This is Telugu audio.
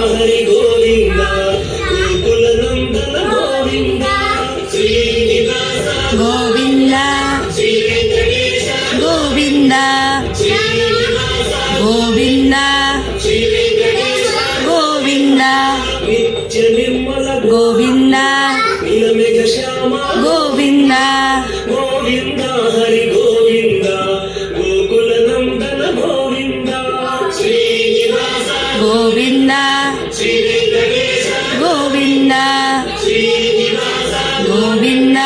హరి గోవింద గోకుల నందన గోవింద శ్రీనివాస గోవింద శ్రీ వెంకటేశ గోవింద శ్రీనివాస గోవింద శ్రీ వెంకటేశ గోవింద నిత్య నిర్మల గోవింద నీలమేఘ శ్యామ గోవింద గోవింద హరి గోవింద గోకుల నందన గోవింద శ్రీనివాస గోవింద శ్రీ వెంకటేశ గోవింద శ్రీనివాస గోవింద